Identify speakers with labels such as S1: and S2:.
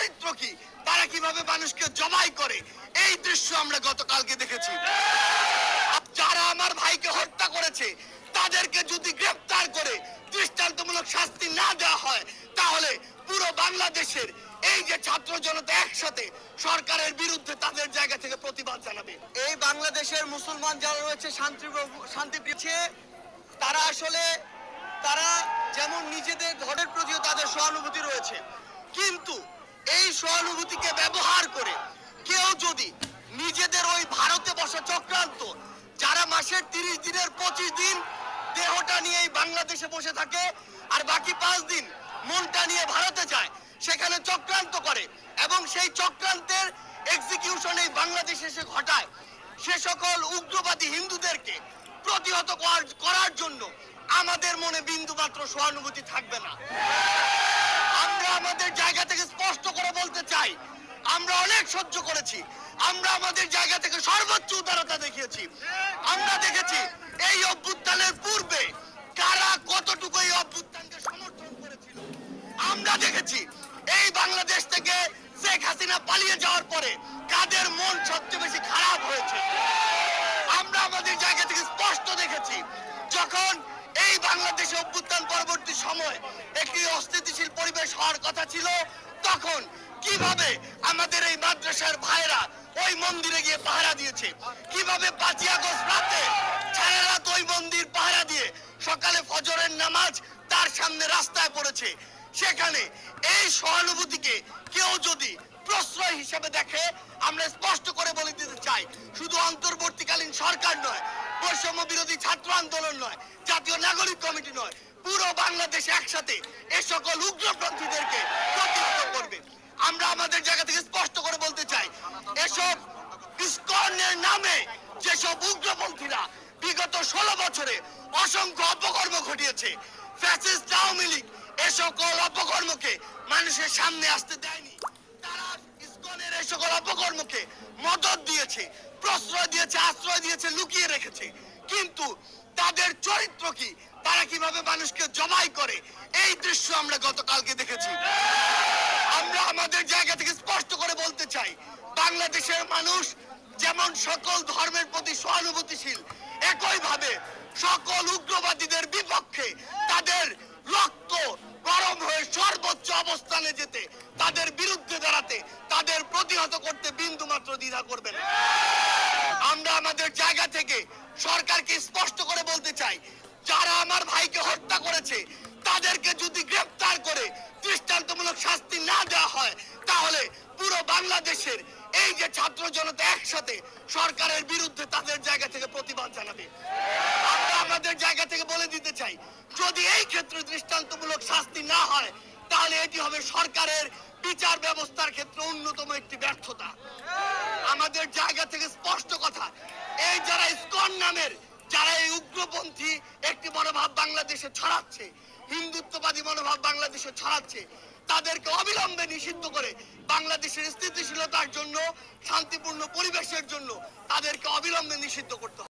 S1: চরিত্র কি, তারা কিভাবে মানুষকে জবাই করে, এই দৃশ্য আমরা গতকালকে দেখেছি। যারা আমার ভাইকে হত্যা করেছে তাদেরকে যদি গ্রেফতার করে দৃষ্টান্তমূলক শাস্তি না দেওয়া হয়, তাহলে পুরো বাংলাদেশের এই যে ছাত্র জনতা একসাথে সরকারের বিরুদ্ধে তাদের জায়গা থেকে প্রতিবাদ জানাবে। এই বাংলাদেশের মুসলমান যারা রয়েছে শান্তিপ্রিয়, তারা আসলে তারা যেমন নিজেদের ধর্মের প্রতিও তাদের সহানুভূতি রয়েছে, কিন্তু এই সহানুভূতিকে ব্যবহার করে কেউ যদি নিজেদের ওই ভারতে বসা চক্রান্ত, যারা মাসের 30 দিনের 25 দিন দেহটা নিয়ে বাংলাদেশে বসে থাকে আর বাকি 5 দিন মনটা নিয়ে ভারতে যায়, সেখানে চক্রান্ত করে এবং সেই চক্রান্তের এক্সিকিউশন এই বাংলাদেশে এসে ঘটায়, সে সকল উগ্রবাদী হিন্দুদেরকে প্রতিহত করার জন্য আমাদের মনে বিন্দুমাত্র সহানুভূতি থাকবে না। আমরা আমাদের জায়গা থেকে স্পষ্ট করে বলতে চাই, আমরা অনেক সহ্য করেছি, আমরা আমাদের জায়গা থেকে সর্বোচ্চ উদারতা দেখিয়েছি। আমরা দেখেছি এই অভ্যুত্থানের পূর্বে কারা কতটুকু এই অভ্যুত্থানকে সমর্থন করেছিল। আমরা দেখেছি এই বাংলাদেশ থেকে শেখ হাসিনা পালিয়ে যাওয়ার পরে কাদের মন সবচেয়ে বেশি খারাপ হয়েছে। আমরা আমাদের জায়গা থেকে স্পষ্ট দেখেছি, যখন এই বাংলাদেশে অভ্যুত্থান পরবর্তী সময় একটি অস্থিতিশীল পরিবেশ হওয়ার কথা ছিল, তখন কিভাবে আমাদের এই মাদ্রাসার ভাইরা ওই মন্দিরে গিয়ে পাহারা দিয়েছে, কিভাবে 5 আগস্ট রাতে সারা রাত ওই মন্দির পাহারা দিয়ে সকালে ফজরের নামাজ তার সামনে রাস্তায় পড়েছে। সেখানে এই সহানুভূতিকে কেউ যদি প্রশ্রয় হিসেবে দেখে, আমরা স্পষ্ট করে বলে দিতে চাই, শুধু অন্তর্বর্তীকালীন সরকার নয়, বৈষম্য বিরোধী ছাত্র আন্দোলন নয়, জাতীয় নাগরিক কমিটি নয়, পুরো বাংলাদেশ একসাথে এ সকল উগ্রপন্থীদেরকে প্রতিহত করবে। আমরা আমাদের জায়গা থেকে স্পষ্ট করে বলতে চাই, এসব ইসকনের নামে যেসব উগ্রপন্থীরা বিগত 16 বছরে অসংখ্য অপকর্ম ঘটিয়েছে, ফ্যাসিস্ট আওয়ামী লীগ এ সকল অপকর্মকে মানুষের সামনে আসতে দেয়নি। তারা ইসকনের এই সকল অপকর্মকে মদত দিয়েছে, প্রশ্রয় দিয়েছে, আশ্রয় দিয়েছে, লুকিয়ে রেখেছে। কিন্তু তাদের চরিত্র কি, তারা কিভাবে মানুষকে জবাই করে, এই দৃশ্য আমরা গতকালকে দেখেছি। আমরা আমাদের জায়গা থেকে স্পষ্ট করে বলতে চাই, বাংলাদেশের মানুষ যেমন সকল ধর্মের প্রতি সহানুভূতিশীল, একইভাবে সকল উগ্রবাদীদের বিপক্ষে তাদের রক্ত গরম হয়ে সর্বোচ্চ অবস্থানে যেতে, তাদের বিরুদ্ধে দাঁড়াতে, তাদের প্রতিহত করতে বিন্দুমাত্র দ্বিধা করবে না। আমরা আমাদের জায়গা থেকে সরকারকে স্পষ্ট করে বলতে চাই, যারা আমার ভাইকে হত্যা করেছে তাদেরকে যদি গ্রেফতার করে দৃষ্টান্তমূলক শাস্তি না দেওয়া হয়, তাহলে পুরো বাংলাদেশের এই যে ছাত্র জনতা একসাথে সরকারের বিরুদ্ধে তাদের জায়গা থেকে প্রতিবাদ জানাবে। আমরা আমাদের জায়গা থেকে বলে দিতে চাই, যদি এই ক্ষেত্রে দৃষ্টান্তমূলক শাস্তি না হয়, তাহলে এটি হবে সরকারের বিচার ব্যবস্থার ক্ষেত্রে অন্যতম একটি ব্যর্থতা। আমাদের জায়গা থেকে স্পষ্ট কথা, এই যারা ইসকন নামের, যারা এই উগ্রপন্থী একটি মনোভাব বাংলাদেশে ছড়াচ্ছে, হিন্দুত্ববাদী মনোভাব বাংলাদেশে ছড়াচ্ছে, তাদেরকে অবিলম্বে নিষিদ্ধ করে বাংলাদেশের স্থিতিশীলতার জন্য, শান্তিপূর্ণ পরিবেশের জন্য তাদেরকে অবিলম্বে নিষিদ্ধ করতে হবে।